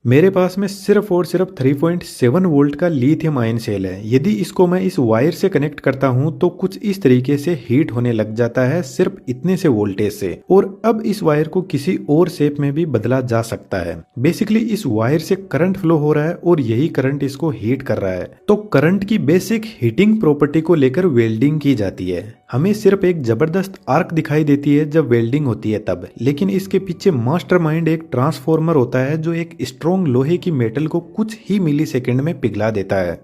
मेरे पास में सिर्फ और सिर्फ 3.7 वोल्ट का लिथियम आयन सेल है। यदि इसको मैं इस वायर से कनेक्ट करता हूं तो कुछ इस तरीके से हीट होने लग जाता है सिर्फ इतने से वोल्टेज से। और अब इस वायर को किसी और शेप में भी बदला जा सकता है। बेसिकली इस वायर से करंट फ्लो हो रहा है और यही करंट इसको हीट कर रहा है। तो करंट की बेसिक हीटिंग प्रॉपर्टी को लेकर वेल्डिंग की जाती है। हमें सिर्फ एक जबरदस्त आर्क दिखाई देती है जब वेल्डिंग होती है तब, लेकिन इसके पीछे मास्टरमाइंड एक ट्रांसफॉर्मर होता है जो एक स्ट्रॉन्ग लोहे की मेटल को कुछ ही मिली सेकेंड में पिघला देता है।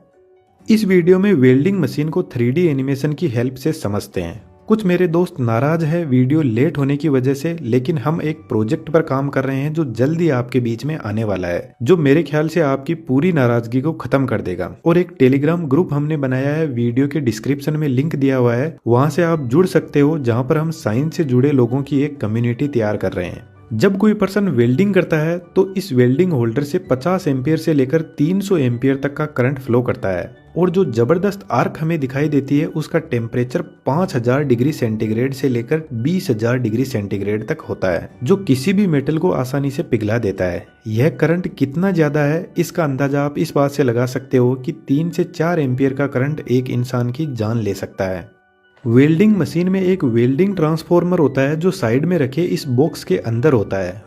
इस वीडियो में वेल्डिंग मशीन को 3D एनिमेशन की हेल्प से समझते हैं। कुछ मेरे दोस्त नाराज है वीडियो लेट होने की वजह से, लेकिन हम एक प्रोजेक्ट पर काम कर रहे हैं जो जल्दी आपके बीच में आने वाला है, जो मेरे ख्याल से आपकी पूरी नाराजगी को खत्म कर देगा। और एक टेलीग्राम ग्रुप हमने बनाया है, वीडियो के डिस्क्रिप्शन में लिंक दिया हुआ है, वहां से आप जुड़ सकते हो, जहां पर हम साइंस से जुड़े लोगों की एक कम्युनिटी तैयार कर रहे हैं। जब कोई पर्सन वेल्डिंग करता है तो इस वेल्डिंग होल्डर से 50 एम्पियर से लेकर 300 एम्पियर तक का करंट फ्लो करता है। और जो जबरदस्त आर्क हमें दिखाई देती है उसका टेम्परेचर 5000 डिग्री सेंटीग्रेड से लेकर 20,000 डिग्री सेंटीग्रेड तक होता है, जो किसी भी मेटल को आसानी से पिघला देता है। यह करंट कितना ज्यादा है इसका अंदाजा आप इस बात से लगा सकते हो कि 3 से 4 एम्पियर का करंट एक इंसान की जान ले सकता है। वेल्डिंग मशीन में एक वेल्डिंग ट्रांसफॉर्मर होता है जो साइड में रखे इस बॉक्स के अंदर होता है।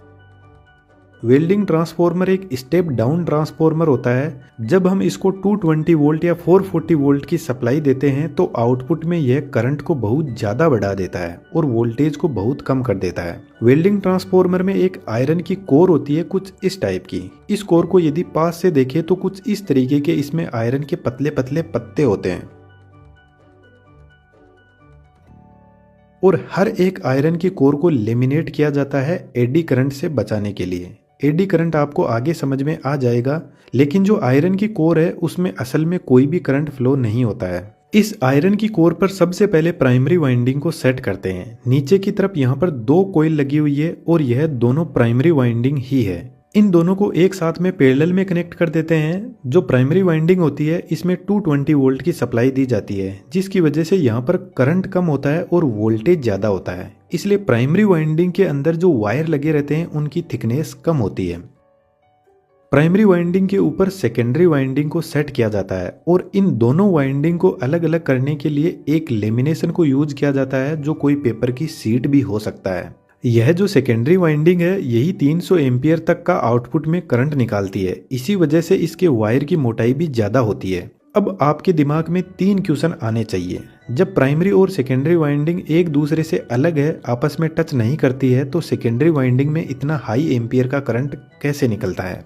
वेल्डिंग ट्रांसफॉर्मर एक स्टेप डाउन ट्रांसफॉर्मर होता है। जब हम इसको 220 वोल्ट या 440 वोल्ट की सप्लाई देते हैं तो आउटपुट में यह करंट को बहुत ज्यादा बढ़ा देता है और वोल्टेज को बहुत कम कर देता है। वेल्डिंग ट्रांसफॉर्मर में एक आयरन की कोर होती है कुछ इस टाइप की। इस कोर को यदि पास से देखें तो कुछ इस तरीके के इसमें आयरन के पतले पतले पत्ते होते हैं। और हर एक आयरन की कोर को लेमिनेट किया जाता है एडी करंट से बचाने के लिए। एडी करंट आपको आगे समझ में आ जाएगा, लेकिन जो आयरन की कोर है उसमें असल में कोई भी करंट फ्लो नहीं होता है। इस आयरन की कोर पर सबसे पहले प्राइमरी वाइंडिंग को सेट करते हैं। नीचे की तरफ यहाँ पर 2 कॉइल लगी हुई है और यह दोनों प्राइमरी वाइंडिंग ही है। इन दोनों को एक साथ में पैरेलल में कनेक्ट कर देते हैं। जो प्राइमरी वाइंडिंग होती है इसमें 220 वोल्ट की सप्लाई दी जाती है, जिसकी वजह से यहाँ पर करंट कम होता है और वोल्टेज ज़्यादा होता है। इसलिए प्राइमरी वाइंडिंग के अंदर जो वायर लगे रहते हैं उनकी थिकनेस कम होती है। प्राइमरी वाइंडिंग के ऊपर सेकेंडरी वाइंडिंग को सेट किया जाता है और इन दोनों वाइंडिंग को अलग अलग करने के लिए एक लेमिनेशन को यूज किया जाता है, जो कोई पेपर की सीट भी हो सकता है। यह जो सेकेंडरी वाइंडिंग है यही 300 एम्पियर तक का आउटपुट में करंट निकालती है। इसी वजह से इसके वायर की मोटाई भी ज़्यादा होती है। अब आपके दिमाग में 3 क्वेश्चन आने चाहिए। जब प्राइमरी और सेकेंडरी वाइंडिंग एक दूसरे से अलग है, आपस में टच नहीं करती है, तो सेकेंडरी वाइंडिंग में इतना हाई एम्पियर का करंट कैसे निकलता है?